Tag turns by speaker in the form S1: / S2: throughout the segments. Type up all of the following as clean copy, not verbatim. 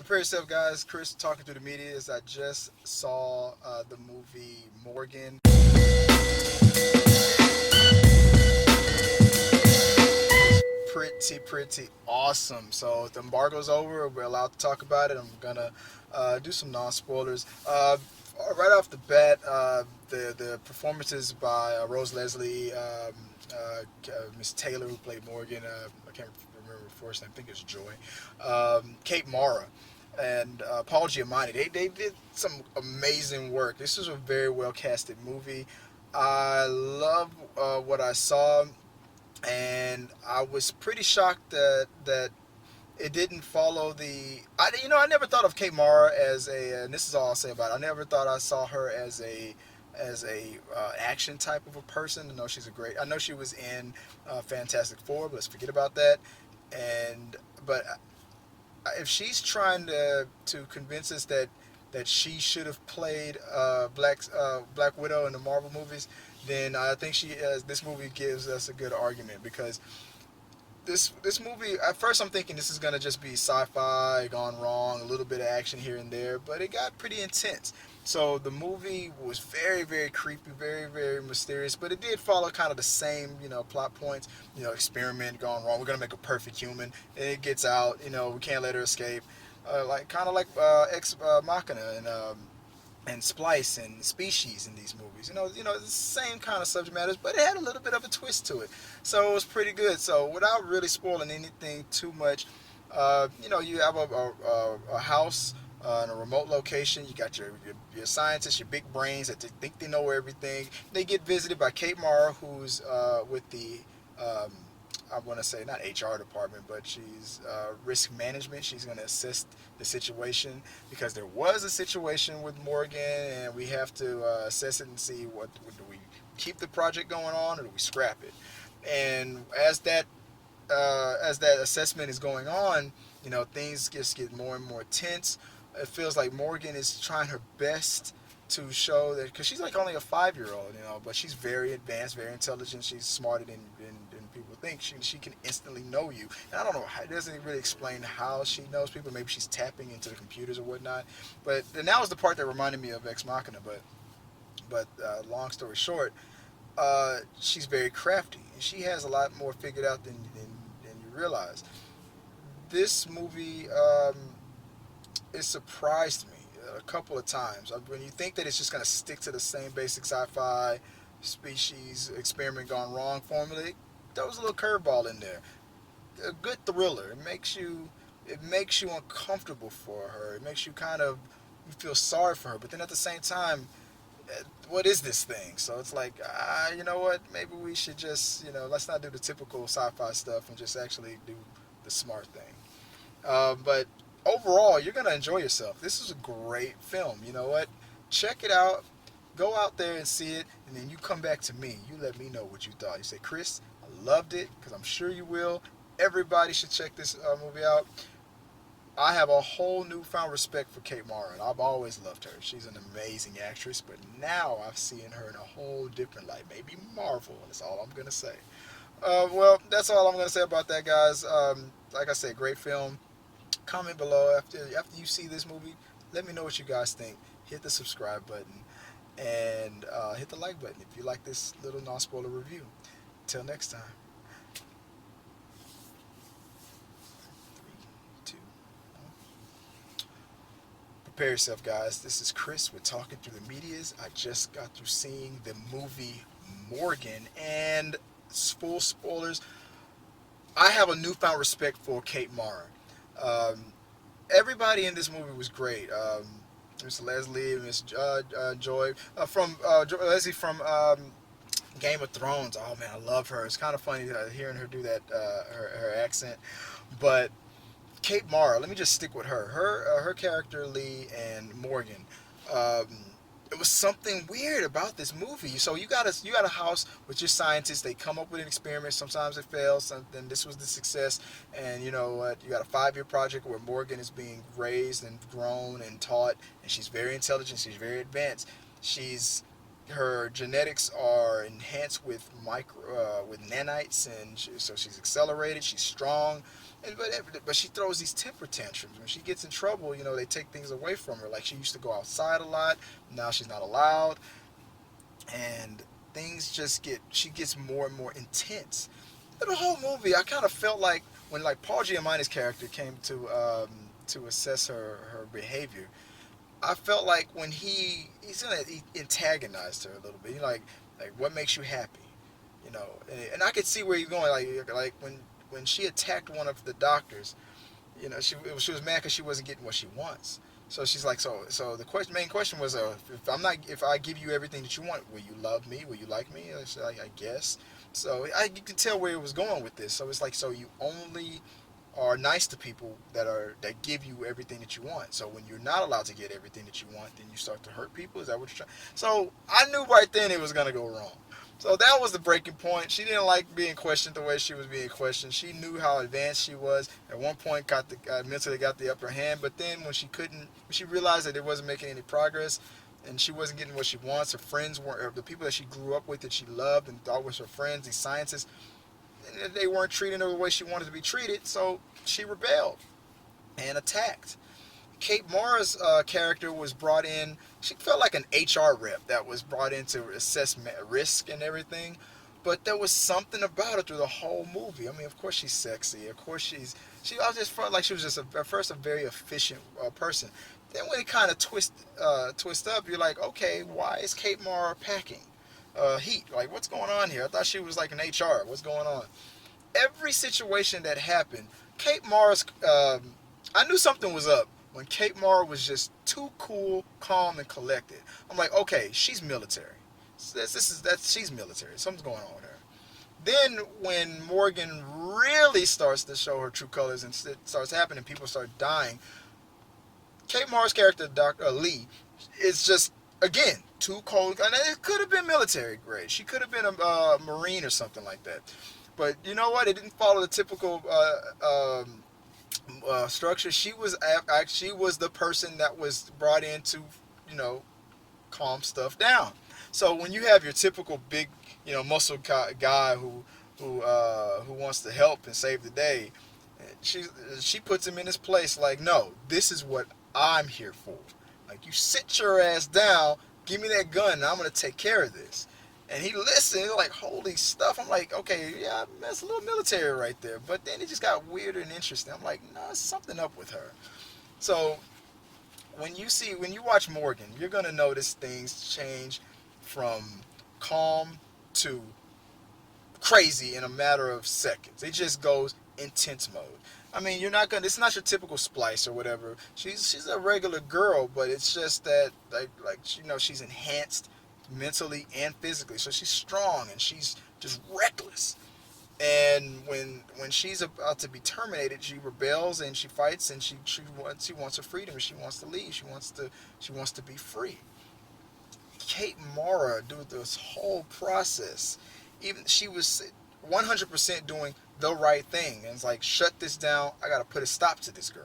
S1: Prepare yourself, guys. Chris talking to the media as I just saw the movie Morgan. Pretty awesome. So the embargo's over. We're allowed to talk about it. I'm gonna do some non-spoilers. Right off the bat, the performances by Rose Leslie, Miss Taylor who played Morgan. I can't remember her first name. I think it's Joy. Kate Mara. And Paul Giamatti. They did some amazing work. This was a very well casted movie. I love what I saw, and I was pretty shocked that it didn't follow the. I never thought of Kate Mara as a. And this is all I'll say about it. I never thought I saw her as a action type of a person. I know she was in Fantastic Four, but let's forget about that. And but if she's trying to convince us that she should have played Black Widow in the Marvel movies, then I think this movie gives us a good argument because this movie, at first I'm thinking this is gonna just be sci-fi gone wrong, a little bit of action here and there, but it got pretty intense. So the movie was very, very creepy, very, very mysterious, but it did follow kind of the same, plot points. Experiment gone wrong. We're gonna make a perfect human. And it gets out. We can't let her escape. Like kind of like Ex Machina and Splice and Species in these movies. The same kind of subject matters, but it had a little bit of a twist to it. So it was pretty good. So without really spoiling anything too much, you have a house in a remote location. You got your scientists, your big brains that they think they know everything. They get visited by Kate Mara, who's with the I want to say not HR department, but she's risk management. She's going to assist the situation because there was a situation with Morgan, and we have to assess it and see what do we keep the project going on or do we scrap it. And as that assessment is going on, things just get more and more tense. It feels like Morgan is trying her best to show that because she's like only a 5-year-old, but she's very advanced, very intelligent. She's smarter than people think. She can instantly know you. And I don't know. It doesn't really explain how she knows people. Maybe she's tapping into the computers or whatnot. But and that was the part that reminded me of Ex Machina. But long story short, she's very crafty and she has a lot more figured out than you realize. This movie it surprised me a couple of times. When you think that it's just going to stick to the same basic sci-fi species experiment gone wrong formula, there was a little curveball in there. A good thriller. It makes you uncomfortable for her. It makes you you feel sorry for her. But then at the same time, what is this thing? So it's like, you know what? Maybe we should just, let's not do the typical sci-fi stuff and just actually do the smart thing. But overall, you're gonna enjoy yourself. This is a great film. You know what? Check it out. Go out there and see it, and then you come back to me. You let me know what you thought. You say, Chris, I loved it, because I'm sure you will. Everybody should check this movie out. I have a whole newfound respect for Kate Mara, and I've always loved her. She's an amazing actress, but now I've seen her in a whole different light. Maybe Marvel. That's all I'm gonna say. Well, that's all I'm gonna say about that, guys. Like I said, great film. Comment below after you see this movie. Let me know what you guys think. Hit the subscribe button and hit the like button if you like this little non-spoiler review. Till next time. 3, 2, 1. Prepare yourself, guys. This is Chris. We're talking through the medias. I just got through seeing the movie Morgan, and full spoilers. I have a newfound respect for Kate Mara. Um, Everybody in this movie was great. Miss Leslie, Miss Joy Leslie from Game of Thrones. Oh man, I love her. It's kind of funny hearing her do that her accent. But Kate Mara, let me just stick with her. Her character Lee and Morgan. Um, it was something weird about this movie. So you got a house with your scientists. They come up with an experiment. Sometimes it fails. Then this was the success. And you know what? You got a 5-year project where Morgan is being raised and grown and taught, and she's very intelligent. She's very advanced. She's her genetics are enhanced with with nanites, and so she's accelerated. She's strong, and but she throws these temper tantrums when she gets in trouble. You know, they take things away from her. Like she used to go outside a lot. Now she's not allowed, and things just get she gets more and more intense. But the whole movie, I kind of felt like when like Paul Giamatti's character came to assess her behavior, I felt like when he antagonized her a little bit. He like what makes you happy, you know? And I could see where he's going. Like when she attacked one of the doctors, you know, she was mad because she wasn't getting what she wants. So she's like, so the main question was, if I give you everything that you want, will you love me? Will you like me? I said, I guess. So you can tell where it was going with this. So it's like, so you only are nice to people that give you everything that you want. So when you're not allowed to get everything that you want, then you start to hurt people. Is that what you're trying? So I knew right then it was gonna go wrong. So that was the breaking point. She didn't like being questioned the way she was being questioned. She knew how advanced she was. At one point, mentally got the upper hand. But then when when she realized that it wasn't making any progress, and she wasn't getting what she wants, her friends weren't, or the people that she grew up with that she loved and thought was her friends, these scientists, they weren't treating her the way she wanted to be treated. So she rebelled and attacked. Kate Mara's character was brought in. She felt like an HR rep that was brought in to assess risk and everything. But there was something about her through the whole movie. I mean, of course she's sexy. Of course I just felt like she was just at first a very efficient person. Then when it kind of twist up, you're like, okay, why is Kate Mara packing heat? Like, what's going on here? I thought she was like an HR. What's going on? Every situation that happened, Kate Mara's, I knew something was up when Kate Mara was just too cool, calm, and collected. I'm like, okay, she's military. She's military. Something's going on with her. Then when Morgan really starts to show her true colors and it starts happening, people start dying. Kate Mara's character, Dr. Lee, is just again too cold. And it could have been military grade. She could have been a Marine or something like that. But you know what? It didn't follow the typical structure. She was the person that was brought in to, you know, calm stuff down. So when you have your typical big, you know, muscle guy who wants to help and save the day, she she puts him in his place. Like, no, this is what I'm here for. Like, you sit your ass down, give me that gun, and I'm gonna take care of this. And he listened. He's like, holy stuff. I'm like, okay, yeah, that's a little military right there. But then it just got weirder and interesting. I'm like, no, there's something up with her. So when you watch Morgan, you're gonna notice things change from calm to crazy in a matter of seconds. It just goes intense mode. I mean, you're not gonna. It's not your typical splice or whatever. She's a regular girl, but it's just that you know, she's enhanced mentally and physically. So she's strong and she's just reckless. And when she's about to be terminated, she rebels and she fights and she wants her freedom and she wants to leave. She wants to be free. Kate Mara, do this whole process, even she was 100% doing the right thing. And it's like, shut this down. I got to put a stop to this girl.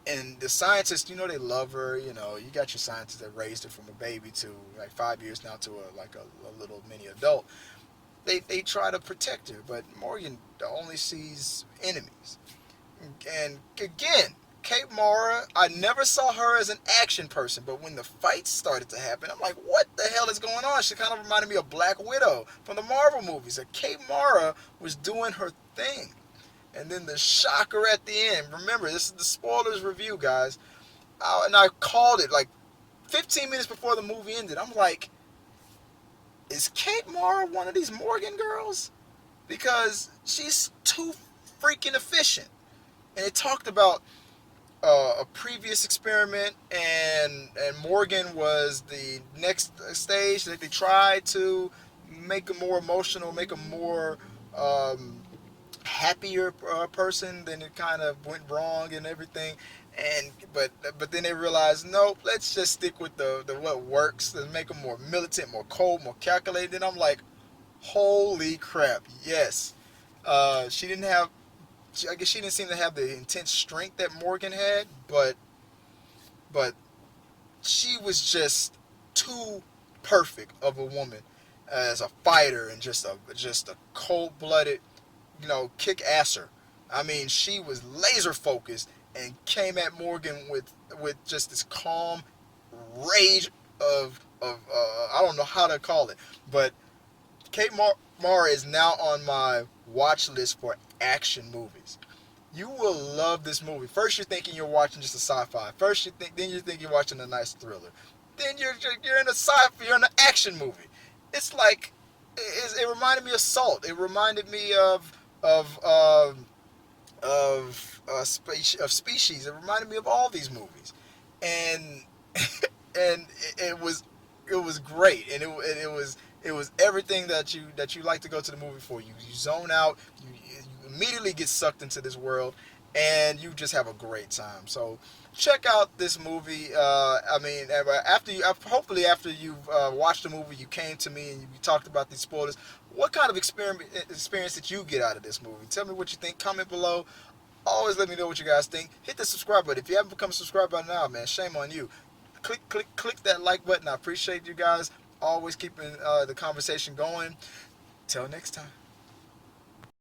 S1: And the scientists, you know, they love her. You know, you got your scientists that raised her from a baby to like 5 years now to a little mini adult. They try to protect her, but Morgan only sees enemies. And again, Kate Mara, I never saw her as an action person, but when the fights started to happen, I'm like, what the hell is going on? She kind of reminded me of Black Widow from the Marvel movies. That Kate Mara was doing her thing. And then the shocker at the end. Remember, this is the spoilers review, guys. And I called it like 15 minutes before the movie ended. I'm like, is Kate Mara one of these Morgan girls? Because she's too freaking efficient. And it talked about a previous experiment, and Morgan was the next stage that they tried to make a more emotional, make a more happier person. Then it kind of went wrong and everything. And but then they realized, nope, let's just stick with the what works. Let's make them more militant, more cold, more calculated. And I'm like, holy crap, yes. She didn't have. I guess she didn't seem to have the intense strength that Morgan had, but she was just too perfect of a woman as a fighter and just a cold-blooded, kick-asser. I mean, she was laser focused and came at Morgan with just this calm rage of I don't know how to call it, but Mara is now on my watch list for action movies. You will love this movie. First, you're thinking you're watching just a sci-fi. Then you think you're watching a nice thriller. Then you're in a you're in an action movie. It's like it reminded me of Salt. It reminded me of of Species. It reminded me of all these movies, and and it was great, and it was everything that you like to go to the movie for. You zone out, you immediately get sucked into this world, and you just have a great time. So check out this movie. I mean, hopefully after you've watched the movie, you came to me and we talked about these spoilers. What kind of experience did you get out of this movie? Tell me what you think. Comment below. Always let me know what you guys think. Hit the subscribe button. If you haven't become a subscriber by now, man, shame on you. Click that like button. I appreciate you guys always keeping the conversation going. Till next time.